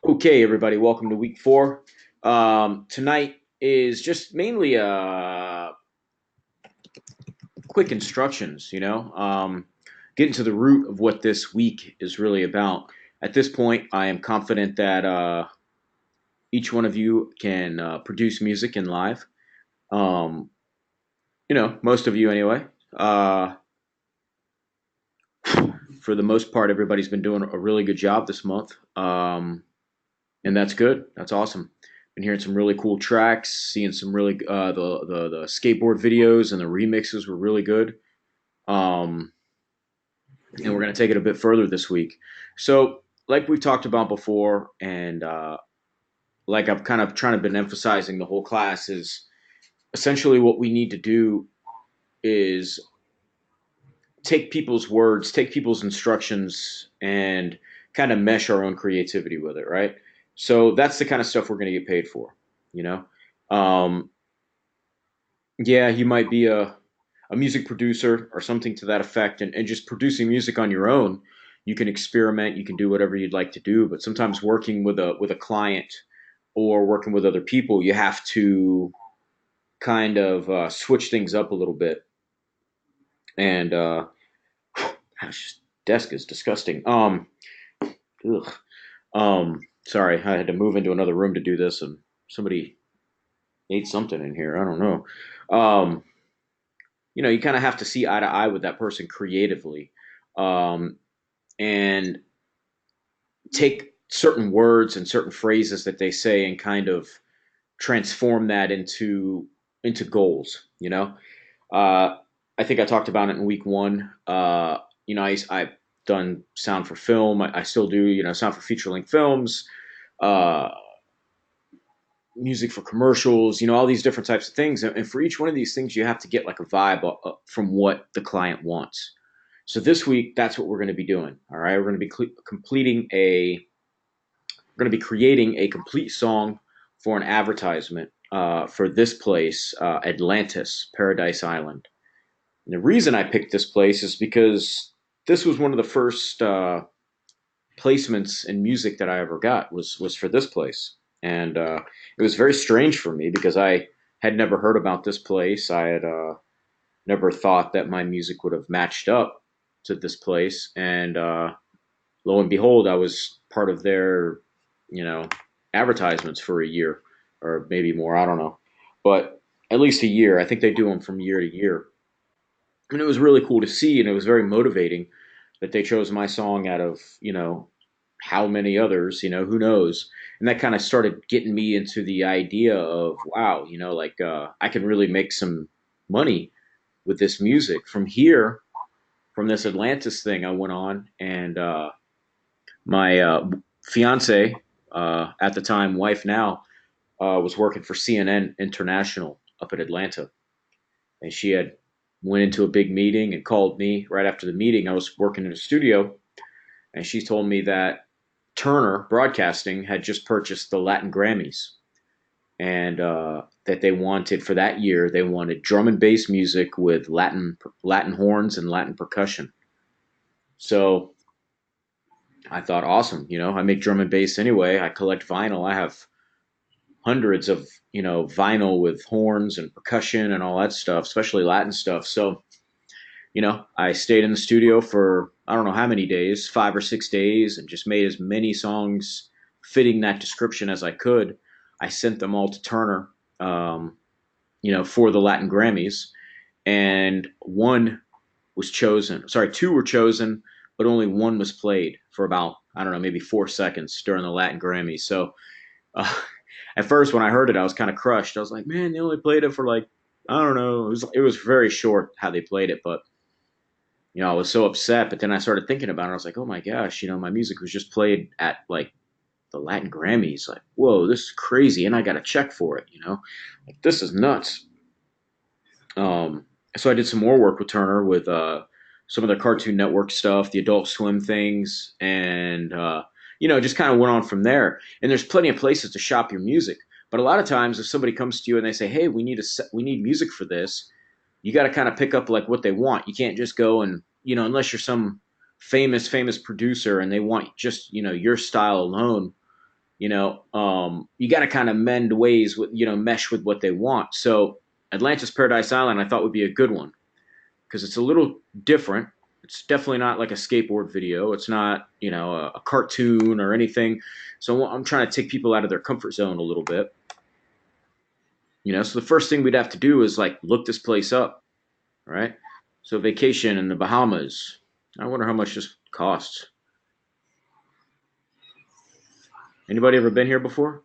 Okay, everybody, welcome to week four. Tonight is just mainly quick instructions, getting to the root of what this week is really about. At this point, I am confident that each one of you can produce music in live. Um, most of you anyway. Uh, for the most part, everybody's been doing a really good job this month. And that's good. That's awesome. Been hearing some really cool tracks, seeing some really the skateboard videos and the remixes were really good. Um, and we're gonna take it a bit further this week. So, like we've talked about before, and like I've kind of trying to been emphasizing the whole class is essentially what we need to do is take people's words, take people's instructions, and kind of mesh our own creativity with it, right? So that's the kind of stuff we're going to get paid for, you know. Um, yeah, you might be a music producer or something to that effect, and just producing music on your own. You can experiment, you can do whatever you'd like to do, but sometimes working with a client or working with other people, you have to kind of switch things up a little bit. And gosh, desk is disgusting. Ugh. Sorry, I had to move into another room to do this, and somebody ate something in here. I don't know. Um, you kind of have to see eye to eye with that person creatively, um, and take certain words and certain phrases that they say and kind of transform that into goals. Uh, I think I talked about it in week one. I've done sound for film. I still do, sound for feature length films. Uh, Music for commercials, all these different types of things. And for each one of these things, you have to get like a vibe from what the client wants. So this week, that's what we're going to be doing. All right, we're going to be we're going to be creating a complete song for an advertisement for this place, Atlantis, Paradise Island. And the reason I picked this place is because this was one of the first placements in music that I ever got was for this place, and it was very strange for me because I had never heard about this place. I had never thought that my music would have matched up to this place, and lo and behold, I was part of their you know advertisements for a year or maybe more. I don't know, but at least a year. I think they do them from year to year, and it was really cool to see, and it was very motivating that they chose my song out of how many others, who knows. And that kind of started getting me into the idea of, wow, like I can really make some money with this music from here, from this Atlantis thing I went on. And my fiance, at the time wife now, was working for CNN International up in Atlanta, and she had went into a big meeting and called me right after the meeting. I was working in a studio, and she told me that Turner Broadcasting had just purchased the Latin Grammys, and that they wanted for that year, they wanted drum and bass music with Latin horns and Latin percussion. So I thought, awesome. I make drum and bass anyway. I collect vinyl. I have hundreds of vinyl with horns and percussion and all that stuff, especially Latin stuff. So I stayed in the studio for I don't know how many days, 5 or 6 days, and just made as many songs fitting that description as I could. I sent them all to Turner, for the Latin Grammys, and one was chosen. Sorry, two were chosen, but only one was played for about I don't know, maybe 4 seconds during the Latin Grammys. So uh, at first, when I heard it, I was kind of crushed. I was like, man, they only played it for like I don't know. It was very short how they played it, but I was so upset. But then I started thinking about it. I was like, oh my gosh, my music was just played at like the Latin Grammys. Like, whoa, this is crazy. And I got a check for it. Like, this is nuts. So I did some more work with Turner with some of the Cartoon Network stuff, the Adult Swim things, and, just kind of went on from there. And there's plenty of places to shop your music. But a lot of times, if somebody comes to you and they say, "Hey, we need music for this," you got to kind of pick up like what they want. You can't just go and unless you're some famous producer and they want just your style alone. You got to kind of mend ways with, mesh with what they want. So Atlantis Paradise Island, I thought would be a good one because it's a little different. It's definitely not like a skateboard video. It's not, a cartoon or anything. So I'm trying to take people out of their comfort zone a little bit. So the first thing we'd have to do is like look this place up, right? So vacation in the Bahamas. I wonder how much this costs. Anybody ever been here before?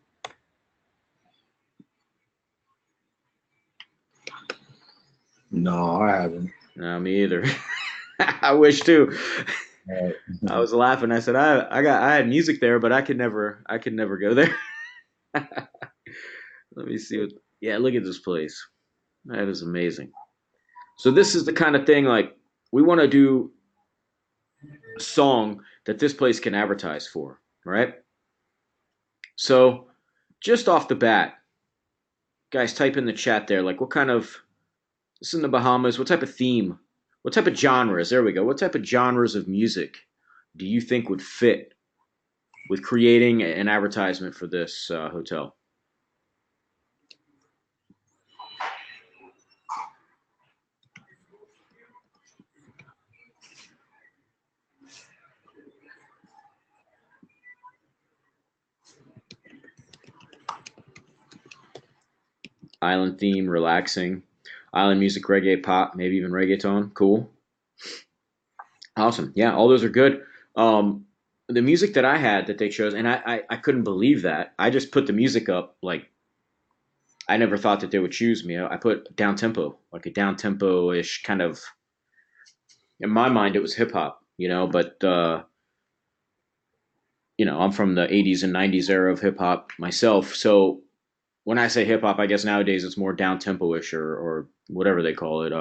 No, I haven't. No, me either. I wish too. Right. I was laughing. I said I had music there, but I could never go there. Let me see what. Yeah, look at this place. That is amazing. So this is the kind of thing like we want to do a song that this place can advertise for, right? So just off the bat, guys, type in the chat there like what kind of this is in the Bahamas. What type of theme? What type of genres? There we go. What type of genres of music do you think would fit with creating an advertisement for this hotel? Island theme, relaxing, island music, reggae, pop, maybe even reggaeton. Cool, awesome. Yeah, all those are good. The music that I had that they chose, and I couldn't believe that. I just put the music up like I never thought that they would choose me. I put down tempo, like a down tempo ish kind of. In my mind, it was hip hop, but I'm from the '80s and '90s era of hip hop myself, so when I say hip hop, I guess nowadays it's more down tempo ish or whatever they call it,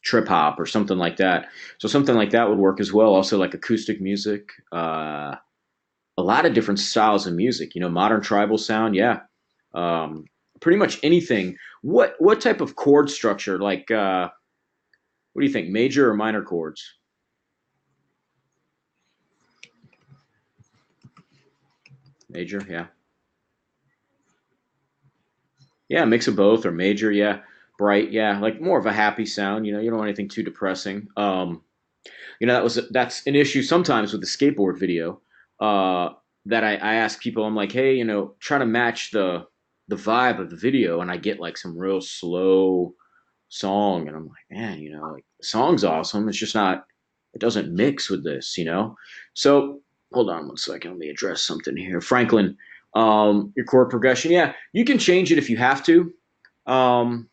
trip hop or something like that. So something like that would work as well. Also like acoustic music, a lot of different styles of music. Modern tribal sound, yeah. Um, Pretty much anything. What type of chord structure? Like, what do you think? Major or minor chords? Major, yeah, yeah. Mix of both or major, yeah. Bright, yeah. Like more of a happy sound. You don't want anything too depressing. That's an issue sometimes with the skateboard video. Uh, that I ask people, I'm like, hey, try to match the vibe of the video, and I get like some real slow song, and I'm like, man, like the song's awesome. It's just not, it doesn't mix with this. So hold on one second, let me address something here, Franklin. Your chord progression, yeah, you can change it if you have to. Um,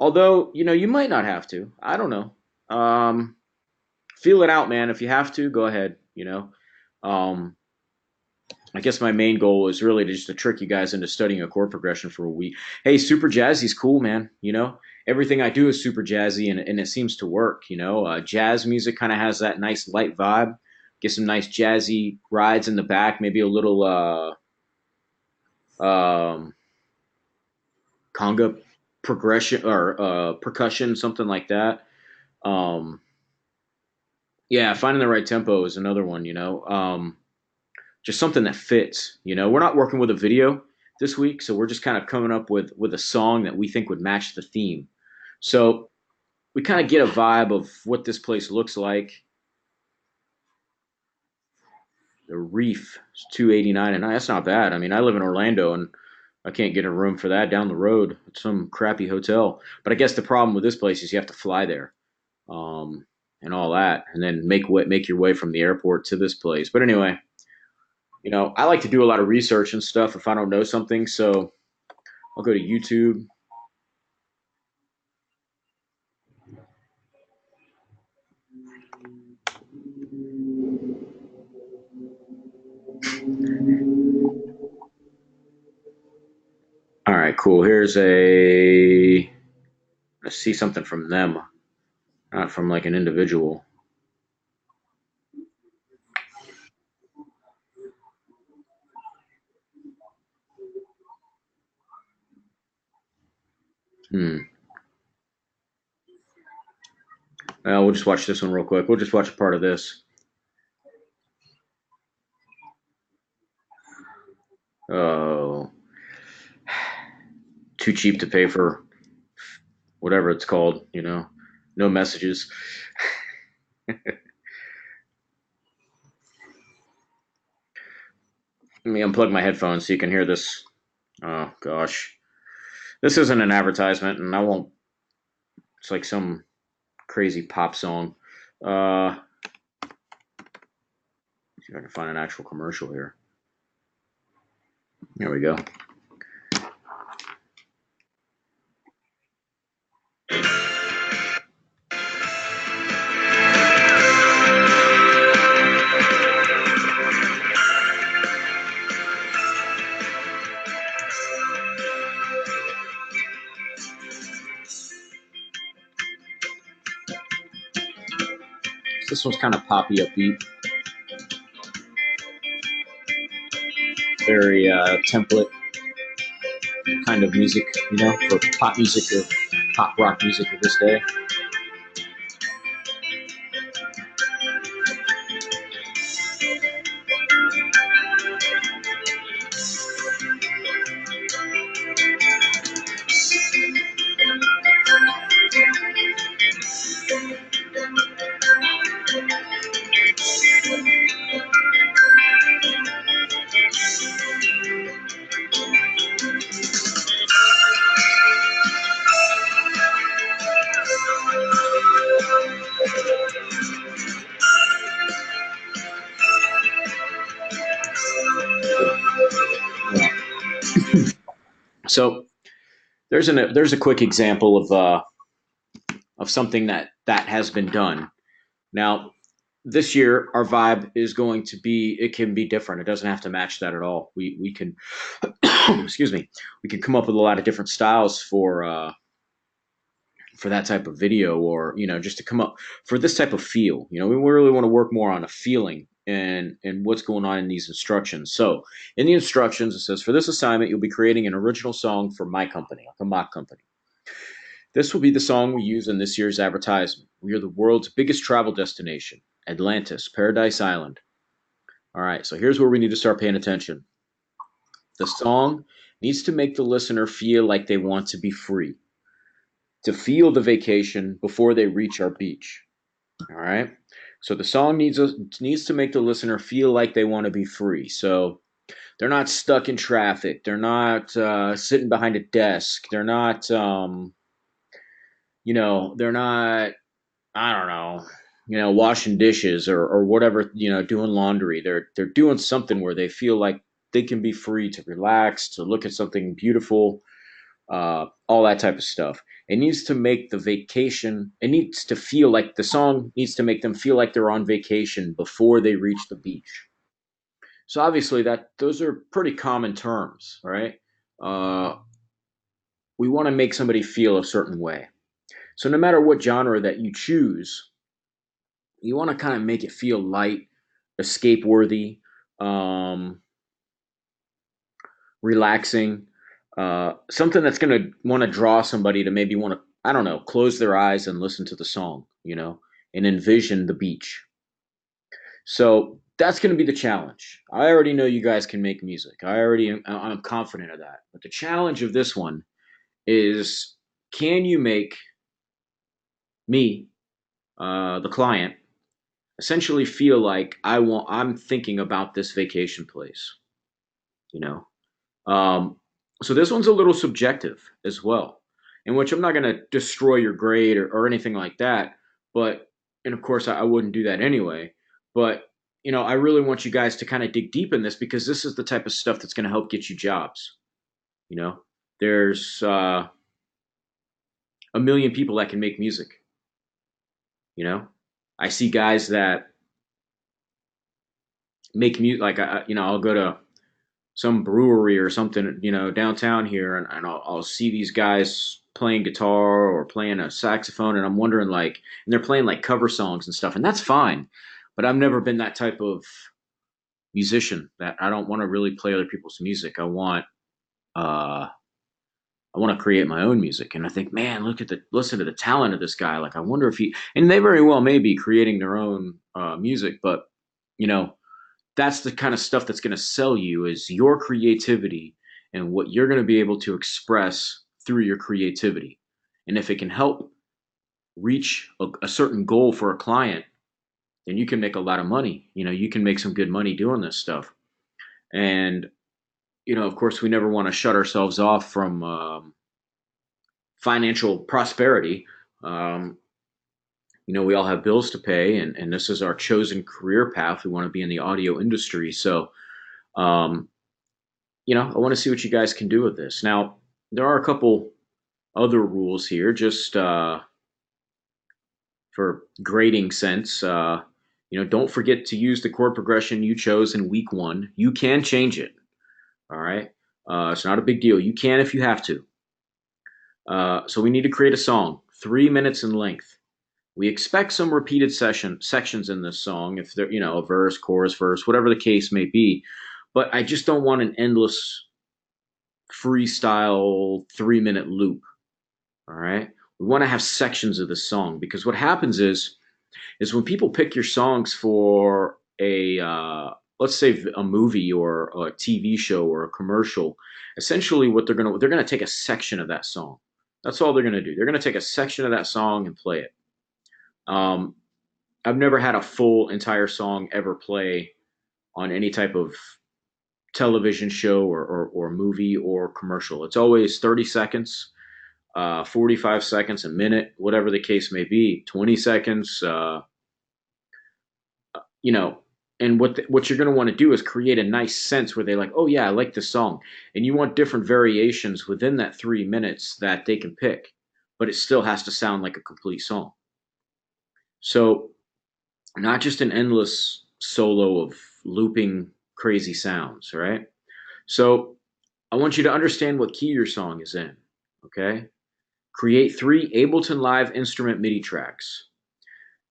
Although you might not have to. I don't know. Feel it out, man. If you have to, go ahead. Um, I guess my main goal is really to just to trick you guys into studying a chord progression for a week. Hey, super jazzy's cool, man. Everything I do is super jazzy, and it seems to work. Jazz music kind of has that nice light vibe. Get some nice jazzy rides in the back, maybe a little um, conga progression or percussion, something like that. Um, yeah, finding the right tempo is another one. Just something that fits. We're not working with a video this week, so we're just kind of coming up with a song that we think would match the theme. So we kind of get a vibe of what this place looks like. The Reef is 289 and that's not bad. I mean, I live in Orlando and I can't get a room for that down the road at some crappy hotel. But I guess the problem with this place is you have to fly there, um, and all that, and then make your way from the airport to this place. But anyway, I like to do a lot of research and stuff if I don't know something. So I'll go to YouTube. All right, cool. Let's see something from them, not from like an individual. Hmm. We'll just watch this one real quick. We'll just watch a part of this. Oh, too cheap to pay for whatever it's called, no messages. Let me unplug my headphones so you can hear this. Oh, gosh. This isn't an advertisement, and I won't. It's like some crazy pop song. Uh, see if I can find an actual commercial here. There we go. This one's kind of poppy, upbeat, very template kind of music, for pop music or pop rock music of this day. Yeah. So there's a quick example of something that has been done. Now, this year our vibe is going to be it can be different. It doesn't have to match that at all. We can excuse me, we can come up with a lot of different styles for that type of video, or just to come up for this type of feel. We really want to work more on a feeling and what's going on in these instructions. So in the instructions it says, for this assignment you'll be creating an original song for my company, like a mock company. This will be the song we use in this year's advertisement. We are the world's biggest travel destination, Atlantis, Paradise Island. All right, so here's where we need to start paying attention. The song needs to make the listener feel like they want to be free, to feel the vacation before they reach our beach. All right. So the song needs to make the listener feel like they want to be free. So they're not stuck in traffic. They're not sitting behind a desk. They're not, they're not, I don't know, washing dishes or whatever, doing laundry. They're doing something where they feel like they can be free to relax, to look at something beautiful, all that type of stuff. It needs to make the vacation, it needs to feel like the song needs to make them feel like they're on vacation before they reach the beach. So obviously that those are pretty common terms, right? Uh, we want to make somebody feel a certain way. So no matter what genre that you choose, you want to kind of make it feel light, escape worthy, um, relaxing, something that's going to want to draw somebody to maybe want to, I don't know, close their eyes and listen to the song, and envision the beach. So that's going to be the challenge. I already know you guys can make music. I'm confident of that. But the challenge of this one is, can you make me, the client, essentially feel like I'm thinking about this vacation place, you know? Um, so this one's a little subjective as well, in which I'm not going to destroy your grade or anything like that. But, and of course, I wouldn't do that anyway. But, I really want you guys to kind of dig deep in this, because this is the type of stuff that's going to help get you jobs. You know, there's a million people that can make music. You know, I see guys that make music, like, I'll go to some brewery or something, downtown here, and I'll see these guys playing guitar or playing a saxophone, and I'm wondering, like, and they're playing like cover songs and stuff, and that's fine, but I've never been that type of musician. That I don't want to really play other people's music. Uh, I want to create my own music, and I think, man, listen to the talent of this guy. Like, I wonder if he, and they very well may be creating their own music, but you know that's the kind of stuff that's going to sell you is your creativity and what you're going to be able to express through your creativity. And if it can help reach a certain goal for a client, then you can make a lot of money. You can make some good money doing this stuff. And of course, we never want to shut ourselves off from financial prosperity. Um, we all have bills to pay, and this is our chosen career path. We want to be in the audio industry. So, um, I want to see what you guys can do with this. Now, there are a couple other rules here, just for grading sense. Don't forget to use the chord progression you chose in week one. You can change it. All right. It's not a big deal. You can if you have to. So we need to create a song, 3 minutes in length. We expect some repeated sections in this song, if they're, a verse, chorus, verse, whatever the case may be. But I just don't want an endless freestyle 3 minute loop. All right. We want to have sections of the song because what happens is when people pick your songs for a let's say a movie or a TV show or a commercial, essentially what they're gonna take a section of that song. That's all they're gonna do. They're gonna take a section of that song and play it. Um, I've never had a full entire song ever play on any type of television show or movie or commercial. It's always 30 seconds, 45 seconds, a minute, whatever the case may be, 20 seconds. You know, and what you're going to want to do is create a nice sense where they're like, oh yeah, I like this song, and you want different variations within that 3 minutes that they can pick, but it still has to sound like a complete song. So not just an endless solo of looping crazy sounds, right? So I want you to understand what key your song is in. Okay, create 3 Ableton Live instrument MIDI tracks.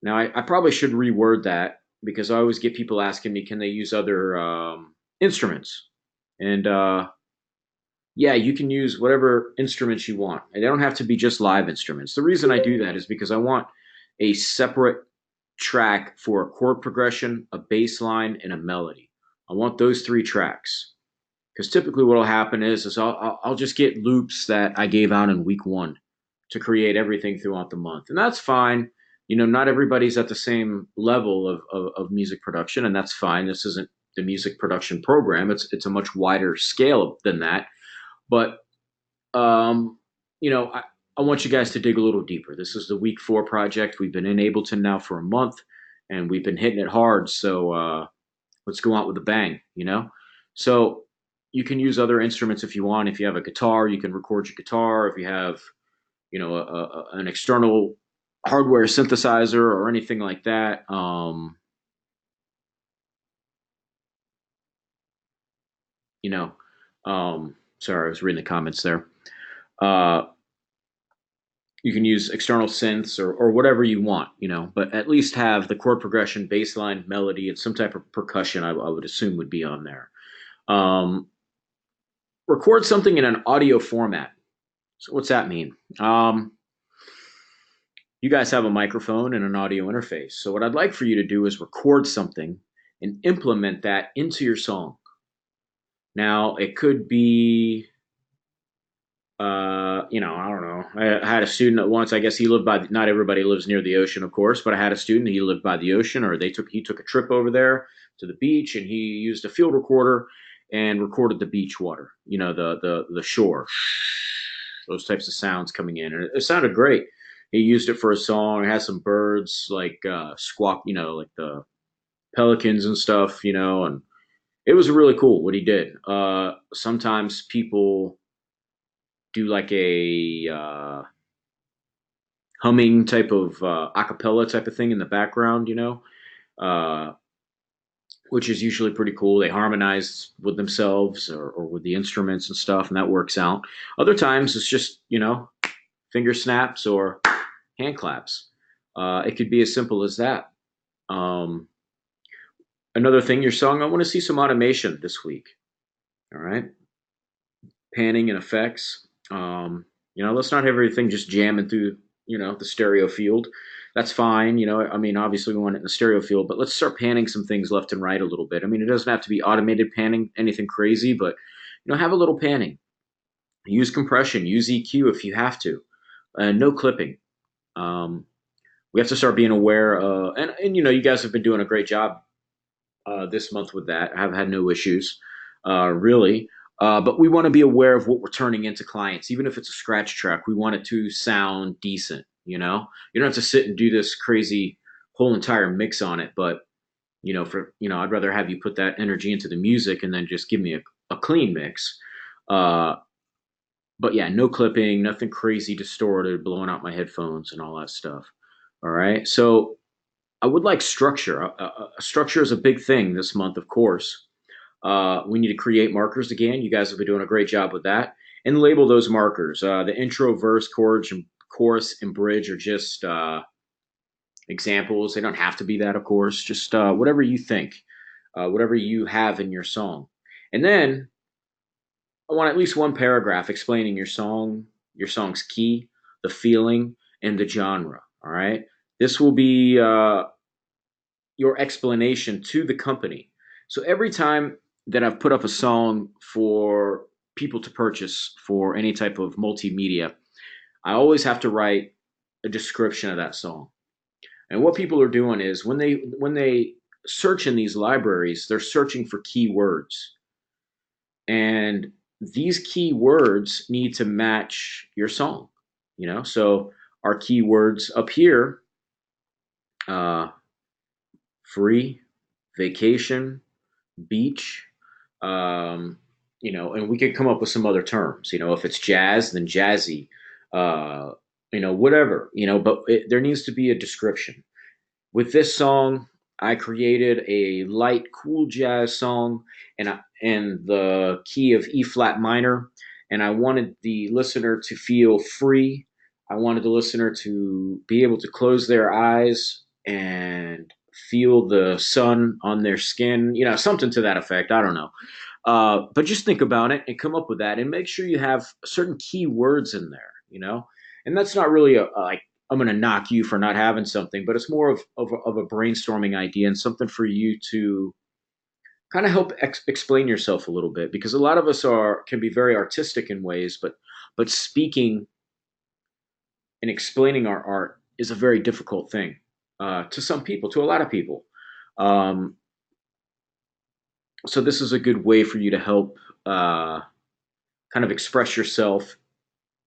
Now, I probably should reword that because I always get people asking me, can they use other instruments? And yeah, you can use whatever instruments you want. And they don't have to be just live instruments. The reason I do that is because I want a separate track for a chord progression, a bass line, and a melody. I want those 3 tracks. Because typically what will happen is I'll just get loops that I gave out in week one to create everything throughout the month. And that's fine. Not everybody's at the same level of music production, and that's fine. This isn't the music production program. It's a much wider scale than that. But um, I want you guys to dig a little deeper. This is the week 4 project. We've been in Ableton now for a month, and we've been hitting it hard. So let's go out with a bang. So you can use other instruments if you want. If you have a guitar, you can record your guitar. If you have, an external hardware synthesizer or anything like that. You know, sorry, I was reading the comments there. Uh, you can use external synths or whatever you want, but at least have the chord progression, bass line, melody, and some type of percussion, I would assume would be on there. Um, record something in an audio format. So what's that mean? You guys have a microphone and an audio interface. So what I'd like for you to do is record something and implement that into your song. Now it could be, I don't know. I had a student at once. I guess he lived by. Not everybody lives near the ocean, of course, but I had a student. He lived by the ocean, or he took a trip over there to the beach, and he used a field recorder and recorded the beach water. The shore, those types of sounds coming in, and it sounded great. He used it for a song. It has some birds like squawk, like the pelicans and stuff, and it was really cool what he did. Sometimes people do like a humming type of acapella type of thing in the background, uh, which is usually pretty cool. They harmonize with themselves or with the instruments and stuff, and that works out. Other times it's just, finger snaps or hand claps. It could be as simple as that. Um, Another thing, your song, I want to see some automation this week. All right. Panning and effects. Let's not have everything just jamming through, the stereo field. That's fine. I mean, obviously we want it in the stereo field, but let's start panning some things left and right a little bit. I mean, it doesn't have to be automated panning, anything crazy, but have a little panning. Use compression, use EQ if you have to. No clipping. Um, we have to start being aware. And you guys have been doing a great job this month with that. I've had no issues, really. But we want to be aware of what we're turning into clients, even if it's a scratch track. We want it to sound decent. You don't have to sit and do this crazy whole entire mix on it. But I'd rather have you put that energy into the music and then just give me a clean mix. Uh, but yeah, no clipping, nothing crazy distorted, blowing out my headphones and all that stuff. All right. So I would like structure. Structure is a big thing this month, of course. We need to create markers again. You guys have been doing a great job with that. And label those markers. The intro, verse, chorus, and bridge are just examples. They don't have to be that, of course. Just whatever you think, whatever you have in your song. And then I want at least one paragraph explaining your song's key, the feeling, and the genre. All right. This will be your explanation to the company. So every time that I've put up a song for people to purchase for any type of multimedia, I always have to write a description of that song. And what people are doing is when they search in these libraries, they're searching for keywords. And these keywords need to match your song, So our keywords up here, uh, free, vacation, beach, and we could come up with some other terms. If it's jazz, then jazzy, uh, whatever, but there needs to be a description. With this song, I created a light, cool jazz song and the key of E flat minor, and I wanted the listener to feel free. I wanted the listener to be able to close their eyes and feel the sun on their skin, something to that effect. I don't know. But just think about it and come up with that, and make sure you have certain key words in there, And that's not really like I'm going to knock you for not having something, but it's more of a brainstorming idea and something for you to kind of help explain yourself a little bit, because a lot of us can be very artistic in ways, but speaking and explaining our art is a very difficult thing to some people, to a lot of people. Um, so this is a good way for you to help kind of express yourself.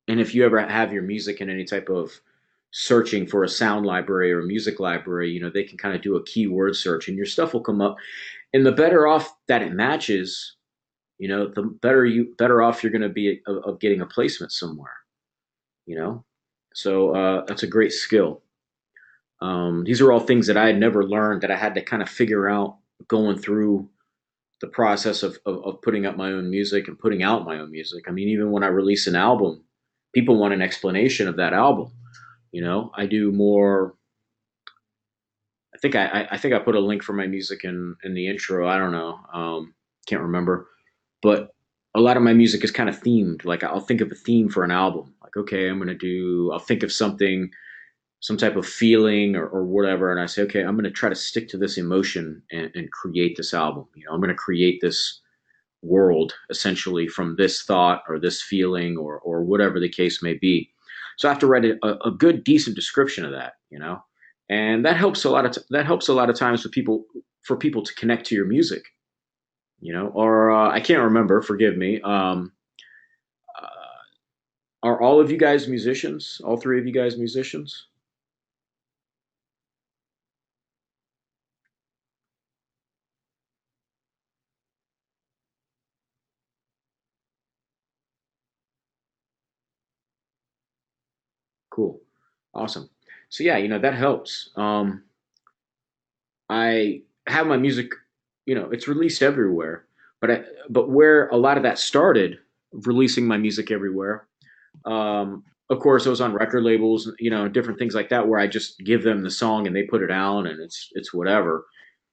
And if you ever have your music in any type of searching for a sound library or a music library, they can kind of do a keyword search and your stuff will come up. And the better off that it matches, the better off you're going to be of getting a placement somewhere, you know? So that's a great skill. These are all things that I had never learned, that I had to kind of figure out going through the process of putting up my own music and putting out my own music. I mean, even when I release an album, people want an explanation of that album. I do more. I think I put a link for my music in the intro. I don't know. Can't remember, but a lot of my music is kind of themed. Like I'll think of a theme for an album. Like okay, I'll think of something, some type of feeling or whatever, and I say okay, I'm going to try to stick to this emotion and create this album. I'm going to create this world essentially from this thought or this feeling or whatever the case may be. So I have to write a good decent description of that, and that helps a lot of times for people to connect to your music, or I can't remember, forgive me. Are all of you guys musicians? All three of you guys musicians? Cool, awesome. So yeah, that helps. I have my music, it's released everywhere, but where a lot of that started, releasing my music everywhere. Of course, I was on record labels, different things like that, where I just give them the song and they put it out, and it's whatever,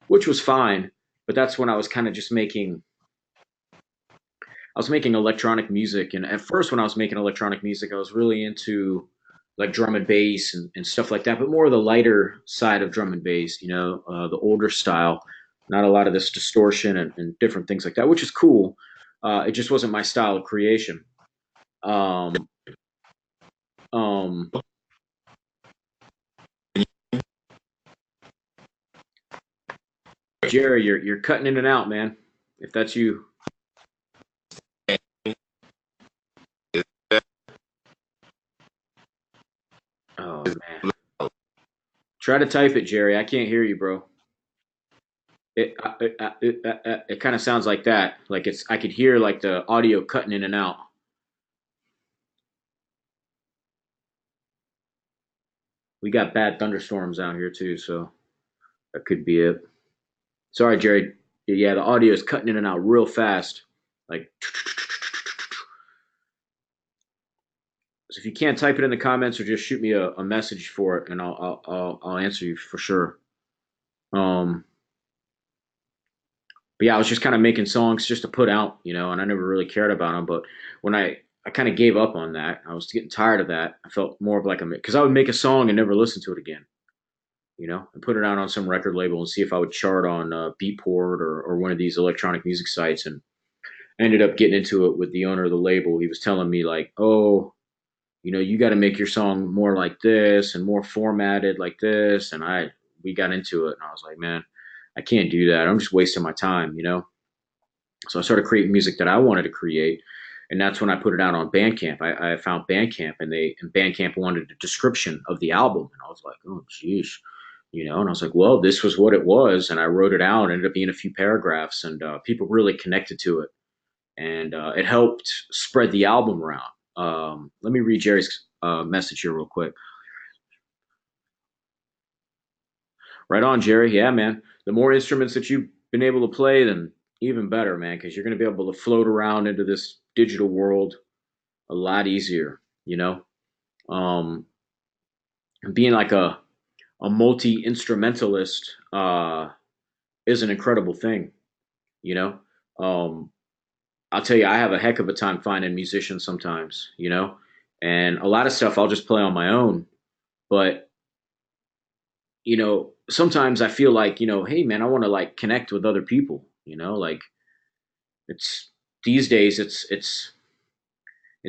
which was fine. But that's when I was kind of just I was making electronic music, and at first, when I was making electronic music, I was really into like drum and bass and stuff like that, but more of the lighter side of drum and bass, the older style, not a lot of this distortion and different things like that, which is cool. It just wasn't my style of creation. Um, um, Jerry, you're cutting in and out, man. If that's you, oh man, try to type it, Jerry. I can't hear you, bro. It kind of sounds like that. Like it's I could hear like the audio cutting in and out. We got bad thunderstorms out here too, so that could be it. Sorry, Jerry. Yeah, the audio is cutting in and out real fast. Like, so if you can't type it in the comments or just shoot me a message for it, and I'll answer you for sure. Um, but yeah, I was just kind of making songs just to put out, and I never really cared about them. But when I kind of gave up on that, I was getting tired of that. I felt more of like a because I would make a song and never listen to it again, and put it out on some record label and see if I would chart on Beatport or one of these electronic music sites. And I ended up getting into it with the owner of the label. He was telling me like, oh, you got to make your song more like this and more formatted like this. And we got into it, and I was like, man, I can't do that. I'm just wasting my time. So I started creating music that I wanted to create, and that's when I put it out on Bandcamp. I found Bandcamp, and Bandcamp wanted a description of the album, and I was like, oh, geez. And I was like, well, this was what it was, and I wrote it out. It ended up being a few paragraphs, and people really connected to it, and it helped spread the album around. Let me read Jerry's message here real quick. Right on, Jerry. Yeah, man. The more instruments that you've been able to play, then even better, man, because you're going to be able to float around into this digital world a lot easier. Um, being like a multi instrumentalist is an incredible thing. You know, um, I'll tell you, I have a heck of a time finding musicians sometimes. And a lot of stuff I'll just play on my own, but sometimes I feel like, hey man, I want to like connect with other people, like it's these days it's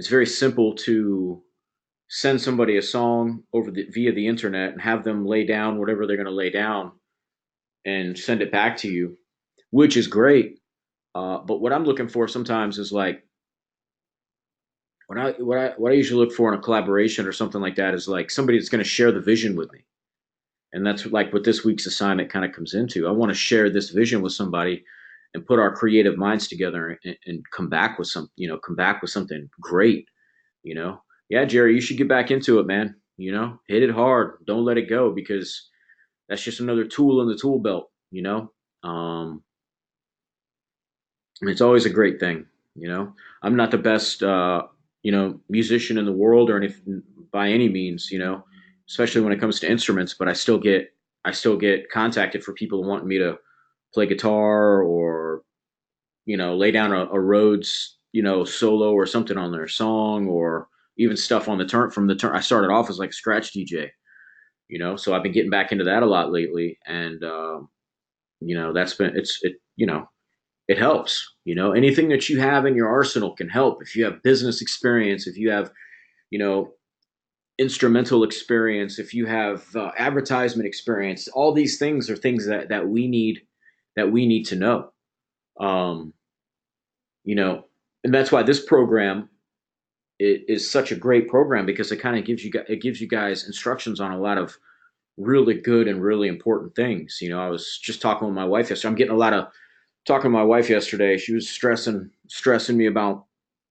very simple to send somebody a song via the internet and have them lay down whatever they're going to lay down and send it back to you, which is great. But what I'm looking for sometimes is like what I usually look for in a collaboration or something like that is like somebody that's going to share the vision with me. And that's like what this week's assignment kind of comes into. I want to share this vision with somebody and put our creative minds together and come back with something great. Yeah, Jerry, you should get back into it, man. Hit it hard. Don't let it go because that's just another tool in the tool belt. Um, it's always a great thing. I'm not the best, musician in the world or anything by any means. Especially when it comes to instruments. But I still get contacted for people wanting me to play guitar or lay down a Rhodes solo or something on their song or even stuff on the turn from the turn. I started off as like a scratch DJ. So I've been getting back into that a lot lately, and that's been it helps. Anything that you have in your arsenal can help. If you have business experience, if you have you know instrumental experience, if you have advertisement experience, all these things are things that we need to know. Um, you know, and that's why this program is such a great program because it kind of gives you guys instructions on a lot of really good and really important things. I was just talking with my wife yesterday. I'm getting a lot of talking to my wife yesterday. She was stressing me about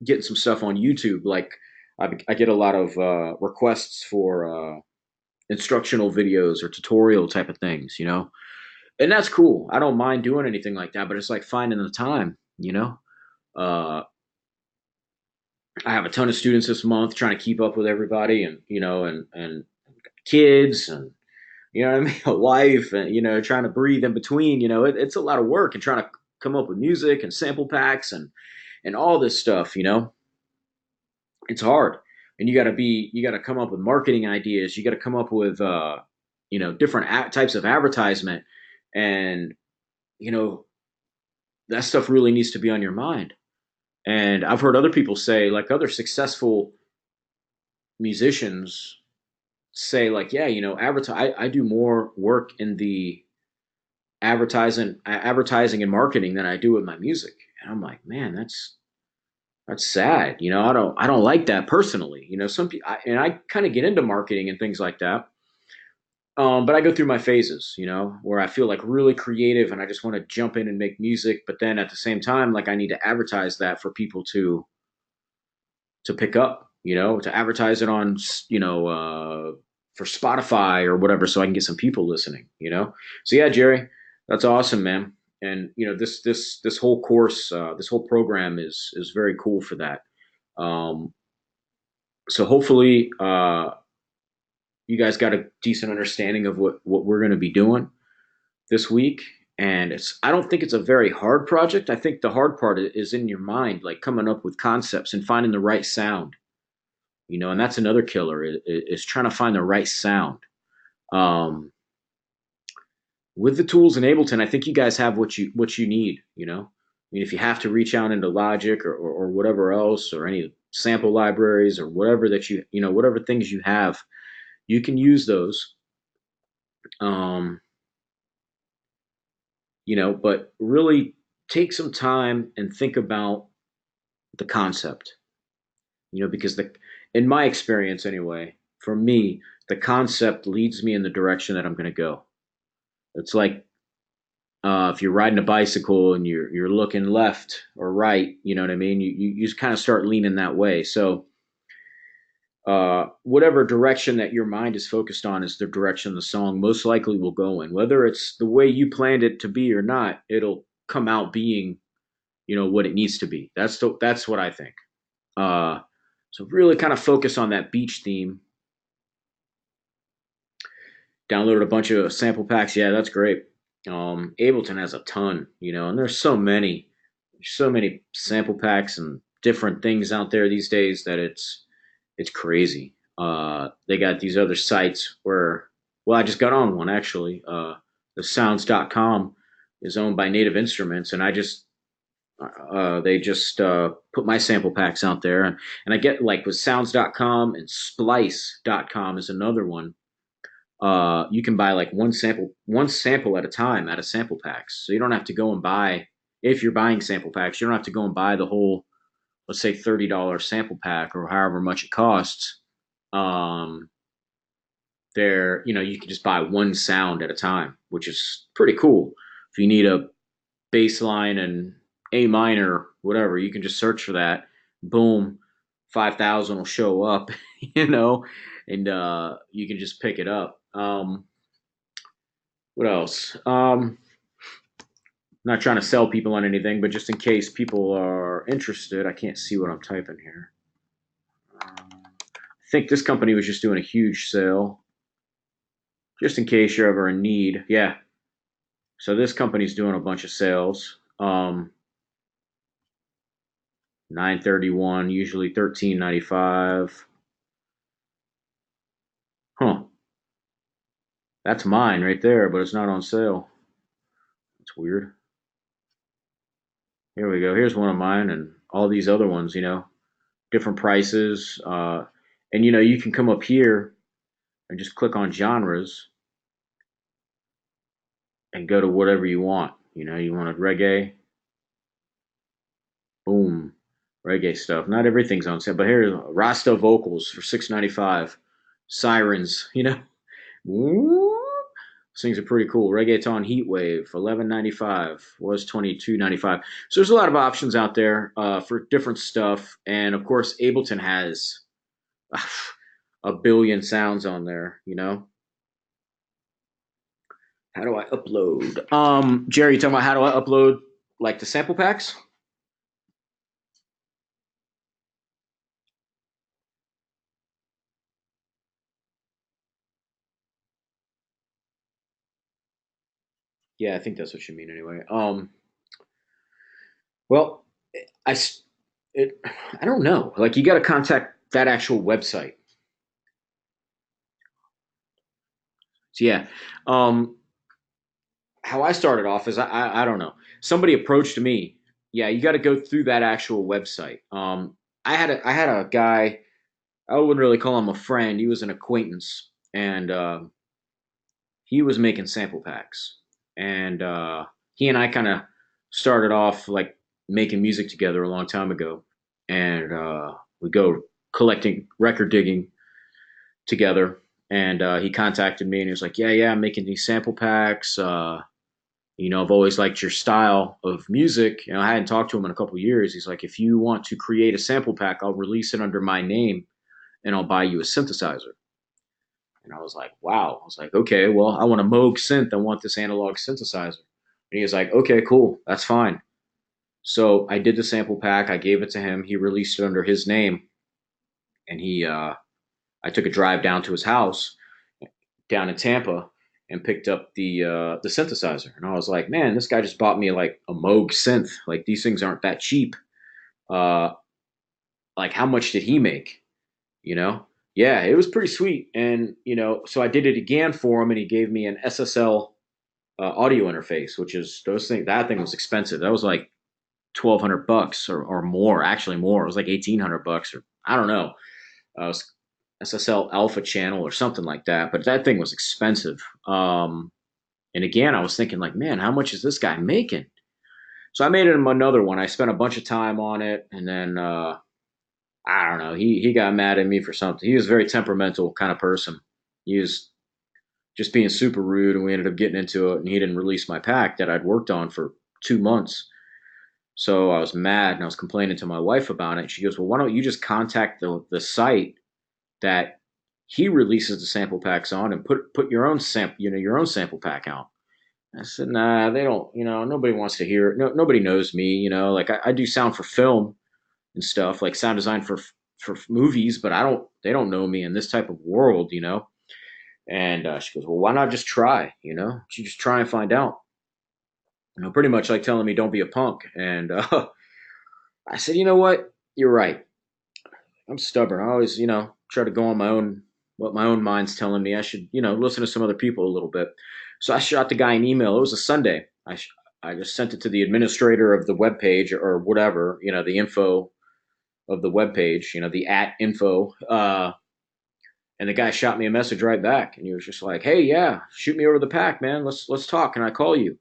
getting some stuff on YouTube. Like I get a lot of requests for instructional videos or tutorial type of things. And that's cool. I don't mind doing anything like that, but it's like finding the time. Uh, I have a ton of students this month trying to keep up with everybody and and kids and what I mean, a wife and trying to breathe in between, it's a lot of work and trying to come up with music and sample packs and all this stuff, it's hard. and you got to come up with marketing ideas. You got to come up with different types of advertisement, and you know that stuff really needs to be on your mind. And I've heard other people say, like other successful musicians say, like, yeah, advertise. I do more work in the advertising and marketing than I do with my music. And I'm like, man, that's sad. I don't like that personally. Some people, and I kind of get into marketing and things like that. But I go through my phases, where I feel like really creative and I just want to jump in and make music. But then at the same time, like I need to advertise that for people to pick up, to advertise it on, for Spotify or whatever, so I can get some people listening. So yeah, Jerry, that's awesome, man. And this whole course, this whole program is very cool for that. Um, so hopefully, you guys got a decent understanding of what we're going to be doing this week. And I don't think it's a very hard project. I think the hard part is in your mind, like coming up with concepts and finding the right sound. And that's another killer is trying to find the right sound. Um, with the tools in Ableton, I think you guys have what you need. I mean, if you have to reach out into Logic or whatever else, or any sample libraries or whatever that whatever things you have, you can use those. Um, but really take some time and think about the concept. Because in my experience anyway, for me, the concept leads me in the direction that I'm going to go. It's like if you're riding a bicycle and you're looking left or right, you know what I mean. You just kind of start leaning that way. So whatever direction that your mind is focused on is the direction the song most likely will go in. Whether it's the way you planned it to be or not, it'll come out being what it needs to be. That's what I think. Uh, so really kind of focus on that beach theme. Downloaded a bunch of sample packs. Yeah, that's great. Ableton has a ton, and there's so many sample packs and different things out there these days that it's crazy. They got these other sites where, well, I just got on one actually. The sounds.com is owned by Native Instruments, and they just put my sample packs out there, and I get like with sounds.com and splice.com is another one. You can buy like one sample at a time out of sample packs. So you don't have to go and buy, if you're buying sample packs, you don't have to go and buy the whole, let's say $30 sample pack or however much it costs. Um, you can just buy one sound at a time, which is pretty cool. If you need a bass line and A minor, whatever, you can just search for that. Boom, 5,000 will show up, and you can just pick it up. What else? Not trying to sell people on anything, but just in case people are interested, I can't see what I'm typing here. I think this company was just doing a huge sale, just in case you're ever in need. Yeah. So this company's doing a bunch of sales. 931, usually 13.95. Huh. That's mine right there, but it's not on sale. That's weird. Here we go. Here's one of mine, and all these other ones, different prices. And you can come up here and just click on genres and go to whatever you want. You wanted reggae, boom, reggae stuff. Not everything's on sale, but here's Rasta vocals for 6.95. Sirens, These things are pretty cool. Reggaeton Heatwave, 11.95, was 22.95. So there's a lot of options out there for different stuff, and of course, Ableton has a billion sounds on there. How do I upload? Jerry, you talking about how do I upload like the sample packs? Yeah, I think that's what you mean anyway. Well, I it, I don't know. Like you got to contact. that actual website. So yeah, um, how I started off is I don't know. Somebody approached me. Yeah, you got to go through that actual website. I had a guy. I wouldn't really call him a friend. He was an acquaintance, and he was making sample packs, and he and I kind of started off like making music together a long time ago, and we go collecting record digging together. And he contacted me and he was like, "Yeah, I'm making these sample packs. I've always liked your style of music. I hadn't talked to him in a couple of years. He's like, if you want to create a sample pack, I'll release it under my name and I'll buy you a synthesizer." And I was like, wow. I was like, okay, well, I want a Moog synth. I want this analog synthesizer. And he was like, okay, cool. That's fine. So I did the sample pack. I gave it to him. He released it under his name. And I took a drive down to his house down in Tampa and picked up the synthesizer. And I was like, man, this guy just bought me like a Moog synth. Like these things aren't that cheap. Uh, like how much did he make? You know? Yeah, it was pretty sweet. And so I did it again for him, and he gave me an SSL audio interface, which is those things. That thing was expensive. That was like $1,200 or more. Actually, more. It was like $1,800 or I don't know. It was SSL Alpha Channel or something like that. But that thing was expensive. And again, I was thinking like, man, how much is this guy making? So I made him another one. I spent a bunch of time on it, and then I don't know. He got mad at me for something. He was a very temperamental kind of person. He was just being super rude, and we ended up getting into it. And he didn't release my pack that I'd worked on for 2 months. So I was mad, and I was complaining to my wife about it. She goes, "Well, why don't you just contact the site that he releases the sample packs on, and put your own your own sample pack out?" I said, "Nah, they don't. Nobody wants to hear it. No, nobody knows me. Like I do sound for film and stuff, like sound design for movies, but I don't. They don't know me in this type of world. And she goes, "Well, why not just try? She just try and find out." Pretty much like telling me don't be a punk. And I said, you know what? You're right. I'm stubborn. I always, try to go on my own, what my own mind's telling me. I should, listen to some other people a little bit. So I shot the guy an email. It was a Sunday. I just sent it to the administrator of the web page or whatever, the info of the web page, the at info. And the guy shot me a message right back, and he was just like, "Hey, yeah, shoot me over the pack, man. Let's talk. Can I call you?"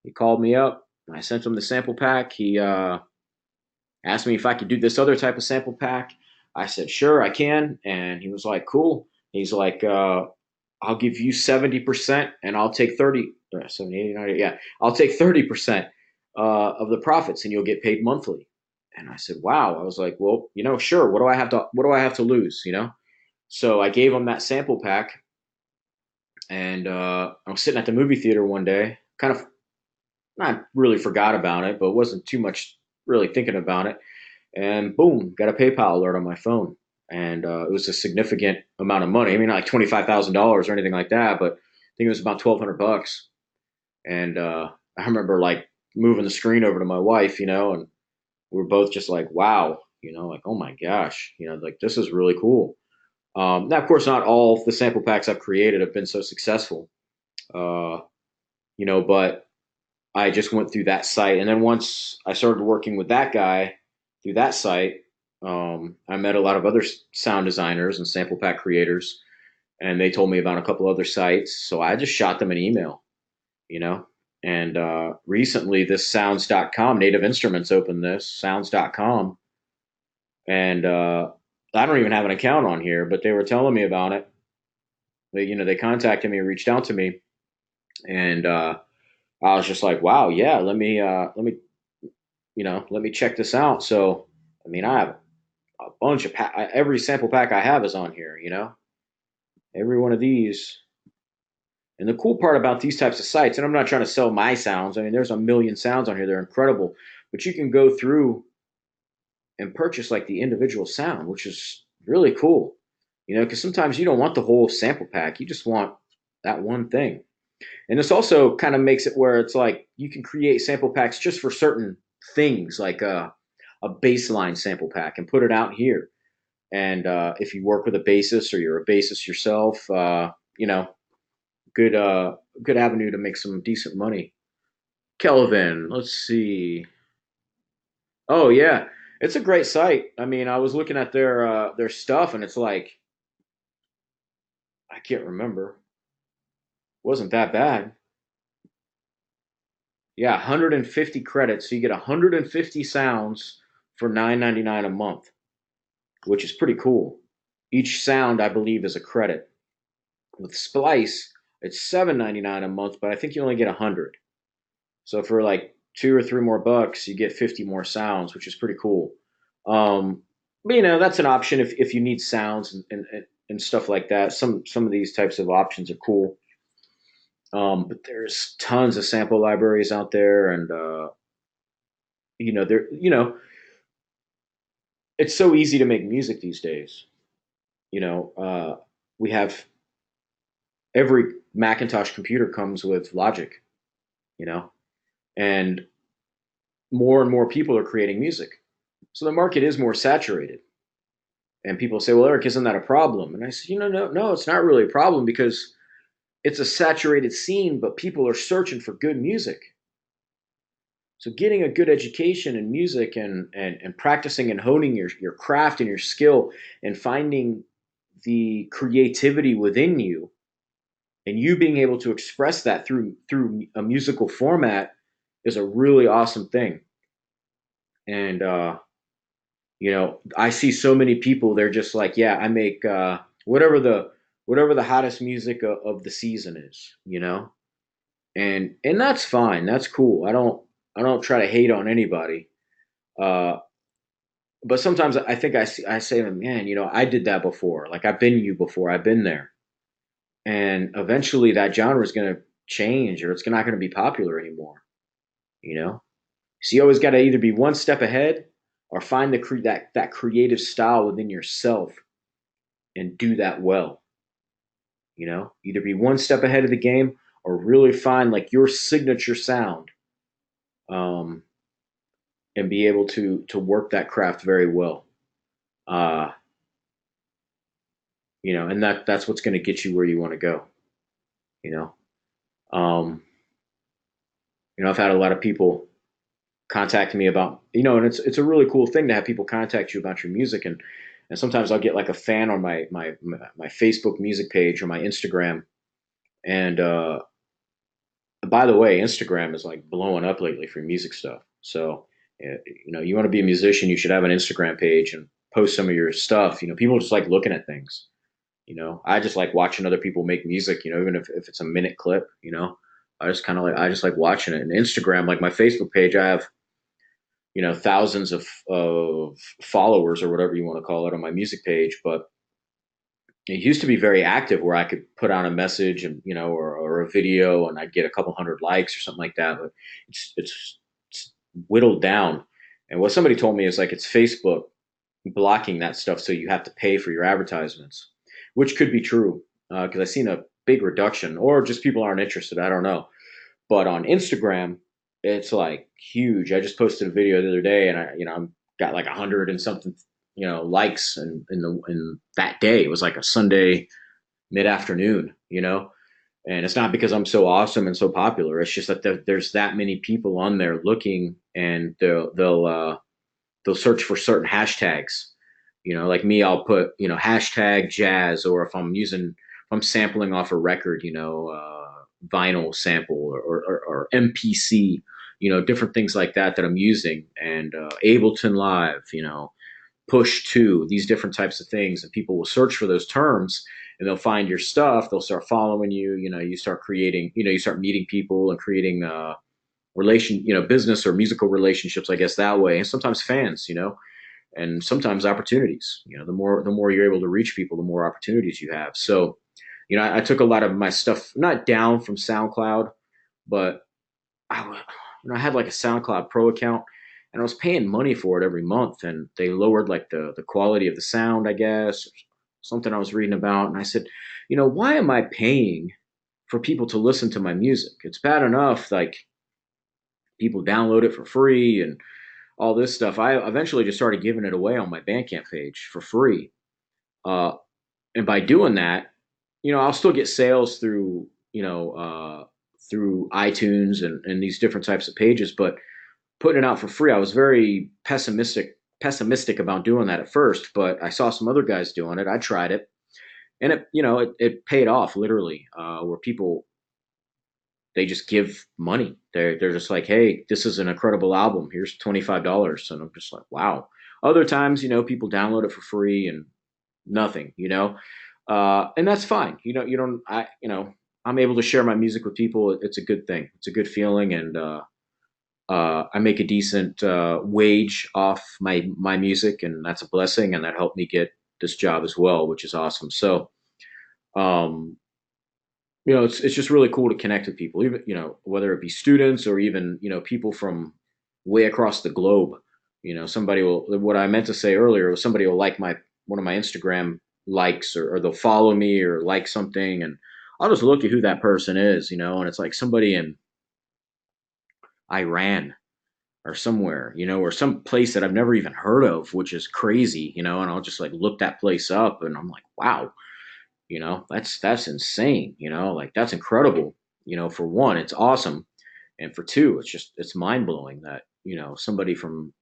He called me up. I sent him the sample pack. He asked me if I could do this other type of sample pack. I said, sure, I can. And he was like, cool. He's like, I'll give you 70% and I'll take 30, 70, 80, 90, yeah, I'll take 30% of the profits and you'll get paid monthly. And I said, wow. I was like, well, sure. What do I have to lose? So I gave him that sample pack, and I was sitting at the movie theater one day, kind of not really forgot about it, but wasn't too much really thinking about it. And boom, got a PayPal alert on my phone, and it was a significant amount of money. I mean, not like $25,000 or anything like that, but I think it was about $1,200. And I remember like moving the screen over to my wife, and we were both just like, wow, like oh my gosh, like this is really cool. Now, of course, not all the sample packs I've created have been so successful, uh, but I just went through that site. And then once I started working with that guy through that site, I met a lot of other sound designers and sample pack creators, and they told me about a couple other sites. So I just shot them an email, you know. And recently, this sounds.com, Native Instruments opened this, sounds.com. And I don't even have an account on here, but they were telling me about it. They contacted me, reached out to me, and I was just like, wow, yeah, let me check this out. So, I mean, I have a bunch of every sample pack I have is on here, every one of these. And the cool part about these types of sites, and I'm not trying to sell my sounds. I mean, there's a million sounds on here. They're incredible, but you can go through and purchase like the individual sound, which is really cool, because sometimes you don't want the whole sample pack. You just want that one thing. And this also kind of makes it where it's like you can create sample packs just for certain things, like a baseline sample pack, and put it out here. And if you work with a bassist or you're a bassist yourself, you know, good good avenue to make some decent money. Kelvin, let's see. Oh yeah, it's a great site. I mean, I was looking at their stuff, and it's like I can't remember. Wasn't that bad? Yeah, 150 credits, so you get 150 sounds for 9.99 a month, which is pretty cool. Each sound, I believe, is a credit. With Splice, it's 7.99 a month, but I think you only get 100. So for like 2 or 3 more bucks, you get 50 more sounds, which is pretty cool. But that's an option if you need sounds and stuff like that. Some of these types of options are cool. But there's tons of sample libraries out there, and there it's so easy to make music these days. You know, we have every Macintosh computer comes with Logic. You know, and more people are creating music, so the market is more saturated. And people say, "Well, Eric, isn't that a problem?" And I say, no, it's not really a problem because it's a saturated scene, but people are searching for good music. So getting a good education in music and practicing and honing your craft and your skill and finding the creativity within you and you being able to express that through a musical format is a really awesome thing. And I see so many people, they're just like, yeah, I make whatever the hottest music of the season is, and that's fine. That's cool. I don't try to hate on anybody. Uh, but sometimes I think I say, man, I did that before. Like I've been you before. I've been there. And eventually that genre is going to change or it's not going to be popular anymore, you know? So you always got to either be one step ahead or find that creative style within yourself and do that well, Either be one step ahead of the game or really find like your signature sound, um, and be able to work that craft very well. Uh, and that's what's going to get you where you want to go, you know. Um, I've had a lot of people contact me about, and it's a really cool thing to have people contact you about your music, and sometimes I'll get like a fan on my Facebook music page or my Instagram, and by the way, Instagram is like blowing up lately for music stuff. So, you want to be a musician, you should have an Instagram page and post some of your stuff. People just like looking at things. I just like watching other people make music. Even if it's a minute clip. I just like watching it. And Instagram, like my Facebook page, I have thousands of followers or whatever you want to call it on my music page, but it used to be very active where I could put out a message and or a video and I'd get a couple hundred likes or something like that. But it's whittled down. And what somebody told me is like it's Facebook blocking that stuff, so you have to pay for your advertisements, which could be true because I've seen a big reduction, or just people aren't interested. I don't know. But on Instagram, it's like huge. I just posted a video the other day, and I'm got like 100 and something, likes, and in that day it was like a Sunday mid afternoon, and it's not because I'm so awesome and so popular. It's just that there's that many people on there looking, and they'll search for certain hashtags. Like me, I'll put hashtag jazz, or if I'm sampling off a record, vinyl sample or MPC, different things like that I'm using, and Ableton Live, Push Two, these different types of things, and people will search for those terms, and they'll find your stuff. They'll start following you. You start creating. You start meeting people and creating business or musical relationships, I guess, that way, and sometimes fans, and sometimes opportunities. The more you're able to reach people, the more opportunities you have. So, I took a lot of my stuff not down from SoundCloud, but I had like a SoundCloud Pro account, and I was paying money for it every month, and they lowered like the quality of the sound, I guess, or something I was reading about, and I said, why am I paying for people to listen to my music? It's bad enough like people download it for free and all this stuff. I eventually just started giving it away on my Bandcamp page for free. Uh, and by doing that, I'll still get sales through, through iTunes and these different types of pages, but putting it out for free, I was very pessimistic about doing that at first, but I saw some other guys doing it. I tried it, and it paid off literally. Where people they just give money. They're just like, hey, this is an incredible album. Here's $25, and I'm just like, wow. Other times, people download it for free and nothing, and that's fine. You don't. I'm able to share my music with people. It's a good thing. It's a good feeling, and I make a decent wage off my music, and that's a blessing. And that helped me get this job as well, which is awesome. So, um, it's just really cool to connect with people, even whether it be students or even people from way across the globe. Somebody will. What I meant to say earlier was somebody will like my one of my Instagram likes, or they'll follow me or like something, and I'll just look at who that person is, and it's like somebody in Iran or somewhere, or some place that I've never even heard of, which is crazy, and I'll just like look that place up and I'm like, wow, that's insane, like that's incredible. For one, it's awesome. And for two, it's mind blowing that, somebody from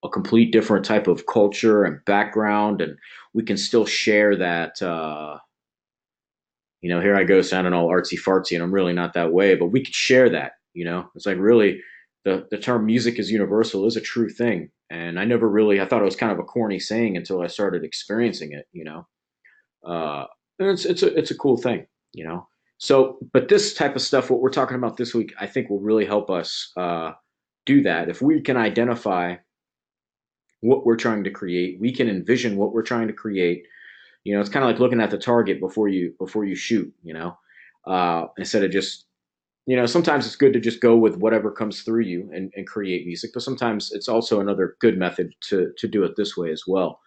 a complete different type of culture and background, and we can still share that, here I go sounding all artsy fartsy, and I'm really not that way, but we could share that, it's like really the term music is universal is a true thing. And I thought it was kind of a corny saying until I started experiencing it, uh, and it's a cool thing, you know. So, but this type of stuff, what we're talking about this week, I think will really help us do that. If we can identify what we're trying to create, we can envision what we're trying to create. It's kind of like looking at the target before you shoot. Instead of just sometimes it's good to just go with whatever comes through you and create music, but sometimes it's also another good method to do it this way as well.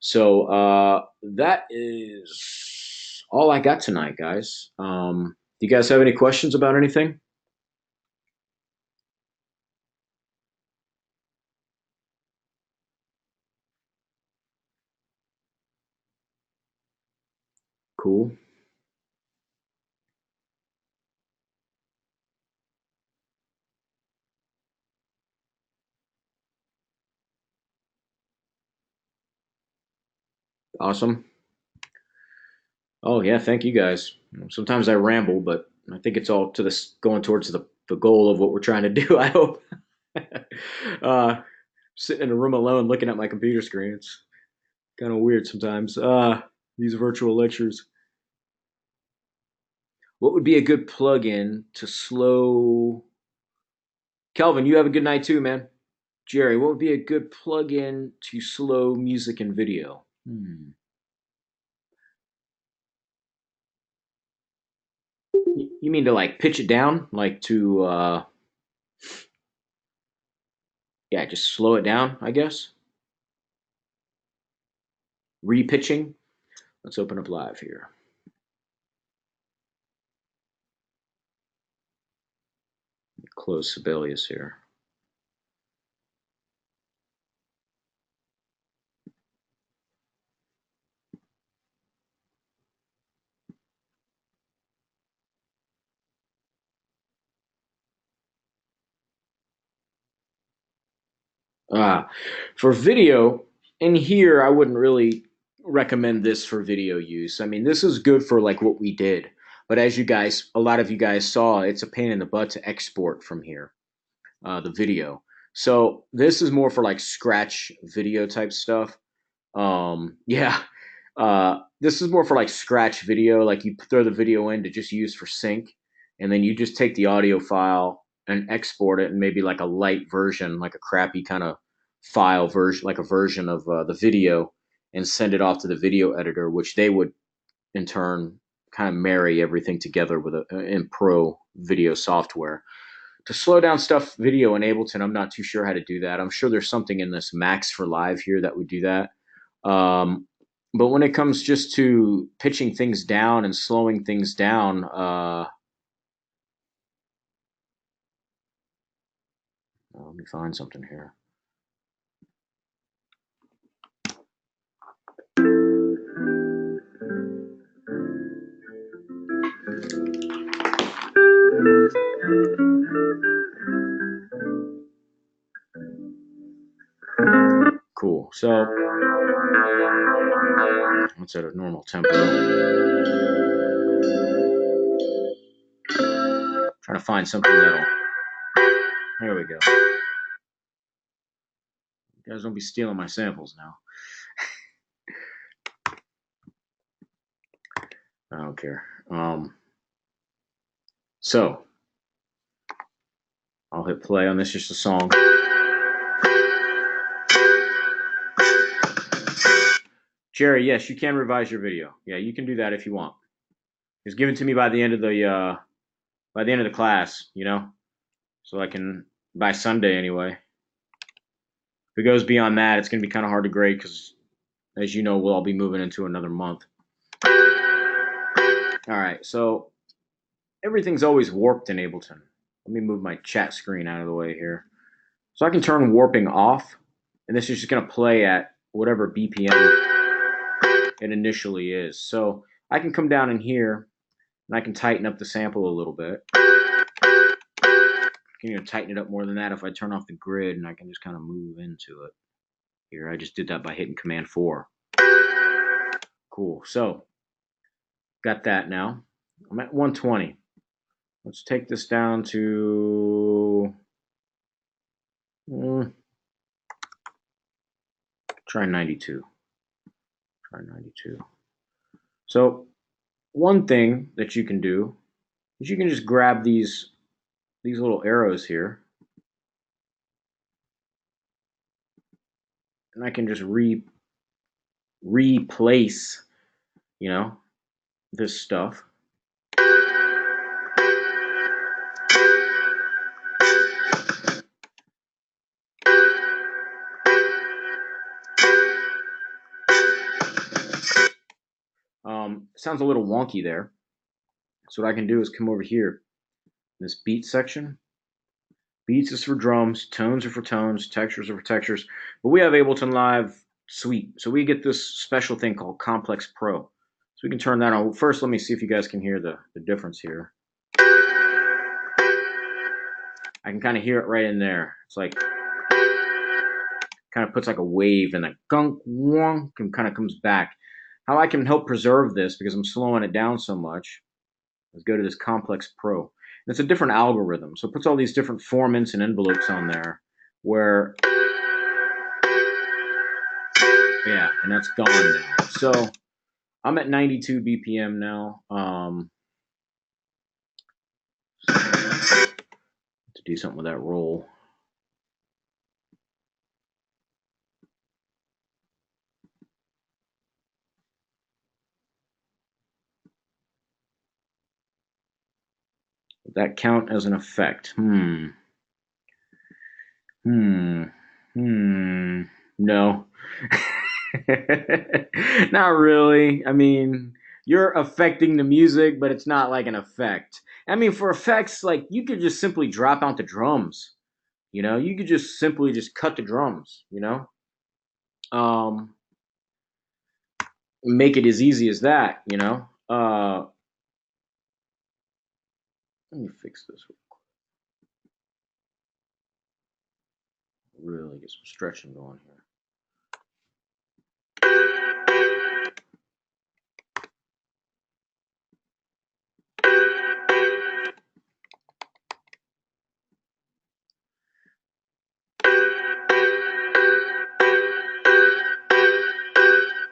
So that is all I got tonight, guys. Do you guys have any questions about anything? Cool. Awesome. Oh yeah, thank you guys. Sometimes I ramble, but I think it's all to this going towards the goal of what we're trying to do. I hope. uh, Sitting in a room alone, looking at my computer screen, it's kind of weird sometimes. These virtual lectures. What would be a good plug-in to slow? Kelvin, you have a good night too, man. Jerry, what would be a good plug-in to slow music and video? You mean to like pitch it down, like to yeah, just slow it down, I guess. Repitching. Let's open up live here. Close Sibelius here. Uh, for video, in here, I wouldn't really recommend this for video use. I mean, this is good for like what we did, but as a lot of you guys saw, it's a pain in the butt to export from here, the video. So this is more for like scratch video type stuff. Yeah, this is more for like scratch video. Like you throw the video in to just use for sync, and then you just take the audio file and export it, and maybe like a light version, like a crappy kind of file version, like a version of the video, and send it off to the video editor, which they would in turn kind of marry everything together with in pro video software. To slow down stuff video in Ableton, I'm not too sure how to do that. I'm sure there's something in this Max for Live here that would do that. But when it comes just to pitching things down and slowing things down, let me find something here. Cool. So let's at a normal tempo. Trying to find something that'll. There we go. You guys don't be stealing my samples now. I don't care. So I'll hit play on this. Just a song. Jerry, yes, you can revise your video. Yeah, you can do that if you want. Just give it to me by the end of the class, so I can by Sunday anyway. If it goes beyond that, it's gonna be kind of hard to grade because, as you know, we'll all be moving into another month. All right, so everything's always warped in Ableton. Let me move my chat screen out of the way here, so I can turn warping off, and this is just gonna play at whatever BPM it initially is. So I can come down in here and I can tighten up the sample a little bit. I can even tighten it up more than that if I turn off the grid, and I can just kind of move into it. Here, I just did that by hitting Command 4. Cool. So got that now. I'm at 120. Let's take this down to try 92. Try 92. So one thing that you can do is you can just grab these little arrows here, and I can just replace, this stuff. Sounds a little wonky there. So what I can do is come over here, this beat section. Beats is for drums, tones are for tones, textures are for textures. But we have Ableton Live Suite, so we get this special thing called Complex Pro. So we can turn that on. First, let me see if you guys can hear the difference here. I can kind of hear it right in there. It's like, kind of puts like a wave and that gunk, wonk, and kind of comes back. How I can help preserve this, because I'm slowing it down so much, is go to this Complex Pro. And it's a different algorithm. So it puts all these different formants and envelopes on there where, yeah, and that's gone now. So I'm at 92 BPM now. To do something with that roll. Would that count as an effect? No. Not really. I mean, you're affecting the music, but it's not like an effect. I mean, for effects, like, you could just simply drop out the drums. You could just simply just cut the drums, um, make it as easy as that. Let me fix this. Really get some stretching going here.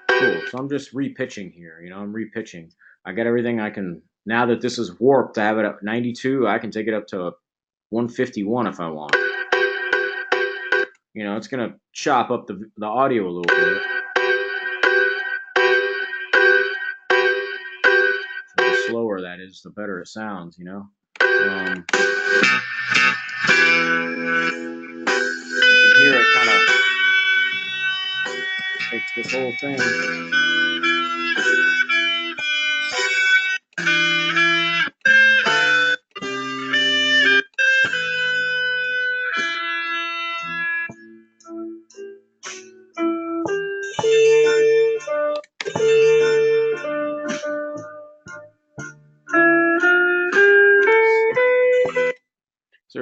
Cool. So I'm just repitching here. I'm repitching. I got everything I can. Now that this is warped, I have it at 92. I can take it up to 151 if I want. It's gonna chop up the audio a little bit. So the slower that is, the better it sounds. You can hear it kind of takes this whole thing.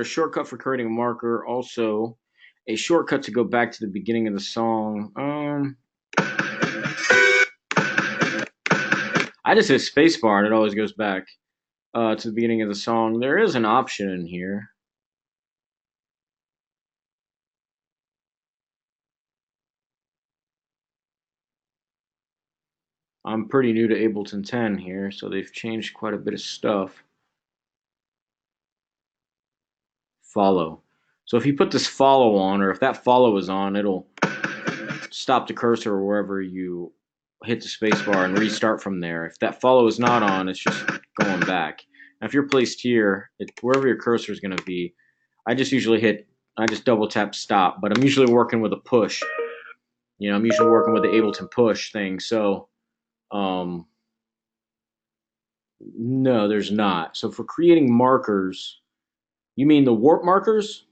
shortcut for creating a marker. Also, a shortcut to go back to the beginning of the song. I just hit spacebar and it always goes back to the beginning of the song. There is an option in here. I'm pretty new to Ableton 10 here, so they've changed quite a bit of stuff. Follow. So if you put this follow on, or if that follow is on, it'll stop the cursor wherever you hit the spacebar and restart from there. If that follow is not on, it's just going back. Now, if you're placed here, wherever your cursor is going to be, I just double tap stop, but I'm usually working with a push. I'm usually working with the Ableton push thing. So, no, there's not. So for creating markers, you mean the warp markers?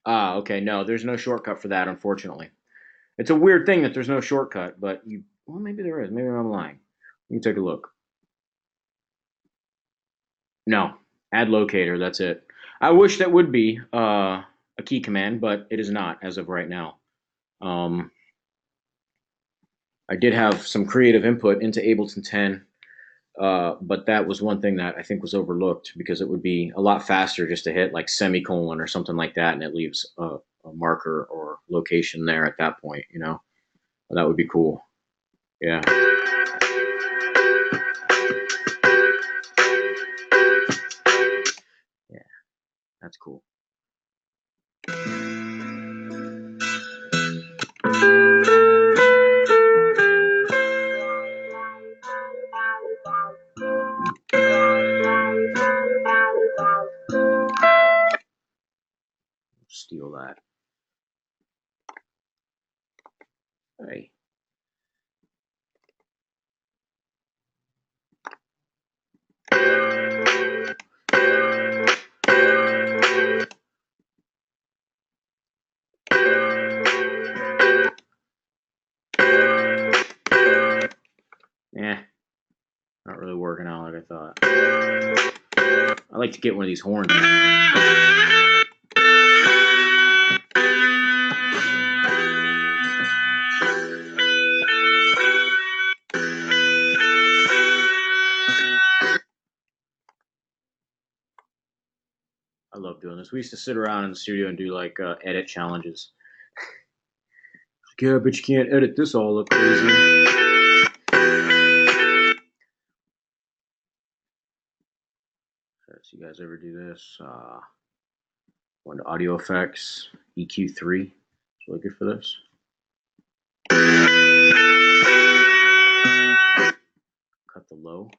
Ah, okay. No, there's no shortcut for that, unfortunately. It's a weird thing that there's no shortcut, but well, maybe there is. Maybe I'm lying. Let me take a look. No, add locator. That's it. I wish that would be a key command, but it is not as of right now. Um, I did have some creative input into Ableton 10, but that was one thing that I think was overlooked because it would be a lot faster just to hit like semicolon or something like that, and it leaves a marker or location there at that point. That would be cool. Yeah. Yeah, that's cool. Steal that. Hey. Yeah, not really working out like I thought. I like to get one of these horns. I love doing this. We used to sit around in the studio and do like edit challenges. Yeah, but you can't edit this all up crazy. So you guys ever do this? Go into audio effects, EQ3. It's really good for this. Cut the low.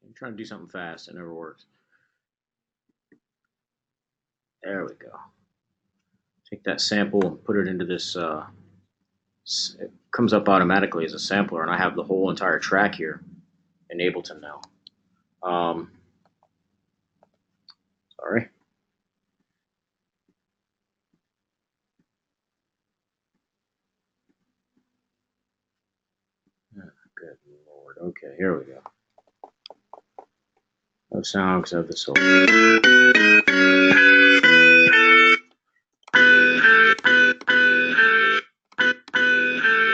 I'm trying to do something fast. It never works. There we go. Take that sample and put it into this. It comes up automatically as a sampler, and I have the whole entire track here in Ableton now. Sorry. Good Lord. Okay, here we go. No sound because I have this whole.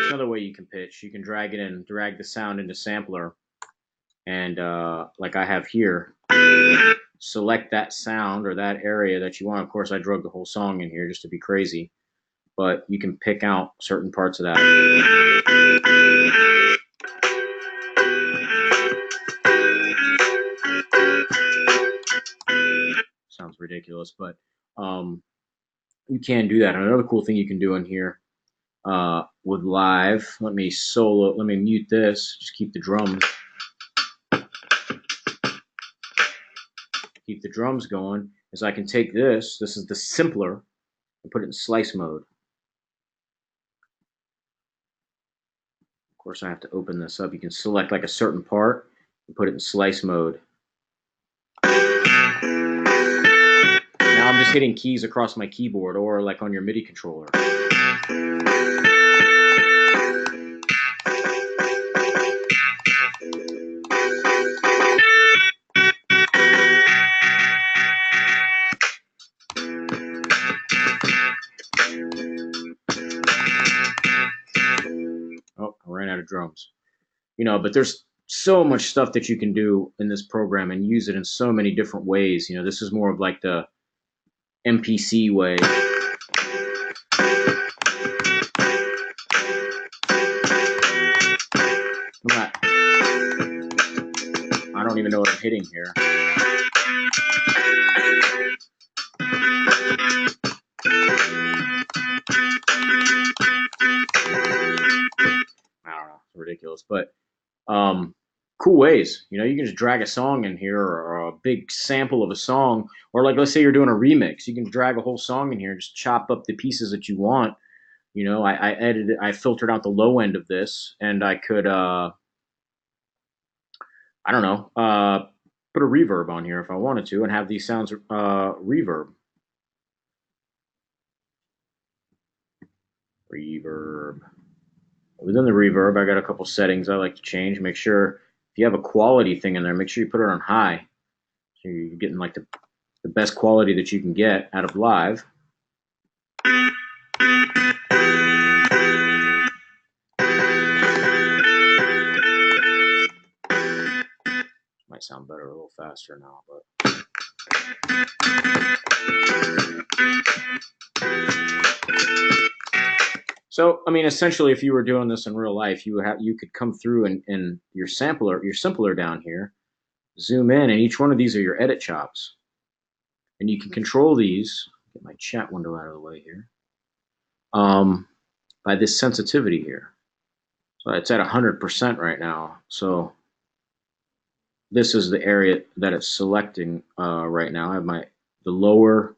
Another way you can pitch. You can drag it in, drag the sound into sampler, and like I have here, select that sound or that area that you want. Of course, I drug the whole song in here just to be crazy, but you can pick out certain parts of that. sounds ridiculous, but you can do that. And another cool thing you can do in here with live, let me mute this, just keep the drums going, is I can take this is the simpler, and put it in slice mode. Of course, I have to open this up. You can select like a certain part and put it in slice mode. Now I'm just hitting keys across my keyboard or like on your MIDI controller. Oh, I ran out of drums. But there's so much stuff that you can do in this program and use it in so many different ways. This is more of like the MPC way. I don't even know what I'm hitting here. I don't know. It's ridiculous. But cool ways. You can just drag a song in here or a big sample of a song. Or like, let's say you're doing a remix. You can drag a whole song in here and just chop up the pieces that you want. I edited, I filtered out the low end of this, and I could, I don't know, put a reverb on here if I wanted to and have these sounds reverb. Reverb. Within the reverb, I got a couple settings I like to change. Make sure if you have a quality thing in there, make sure you put it on high. So you're getting like the best quality that you can get out of live. Might sound better a little faster now, but. So, I mean, essentially, if you were doing this in real life, you could come through and your simpler down here, zoom in, and each one of these are your edit chops, and you can control these. Get my chat window out of the way here. By this sensitivity here. So it's at 100% right now. So this is the area that it's selecting right now. I have the lower.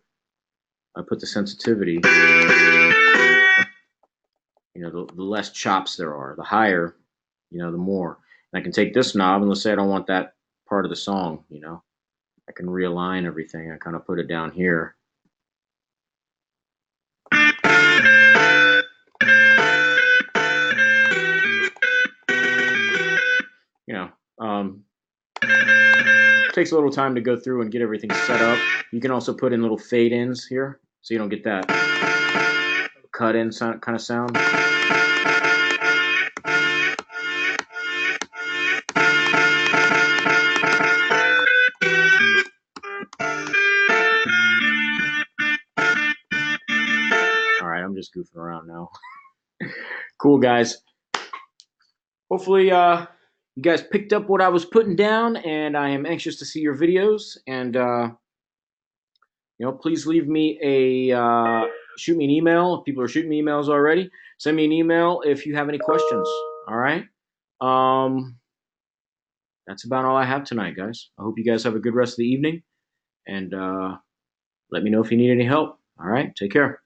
I put the sensitivity. The less chops there are, the higher, the more. And I can take this knob and let's say I don't want that part of the song, I can realign everything. I kind of put it down here. Takes a little time to go through and get everything set up. You can also put in little fade ins here so you don't get that cut in kind of sound. All right, I'm just goofing around now. Cool, guys. Hopefully, you guys picked up what I was putting down, and I am anxious to see your videos. And please leave me shoot me an email. If people are shooting me emails already, send me an email if you have any questions. All right. That's about all I have tonight, guys. I hope you guys have a good rest of the evening, and let me know if you need any help. All right. Take care.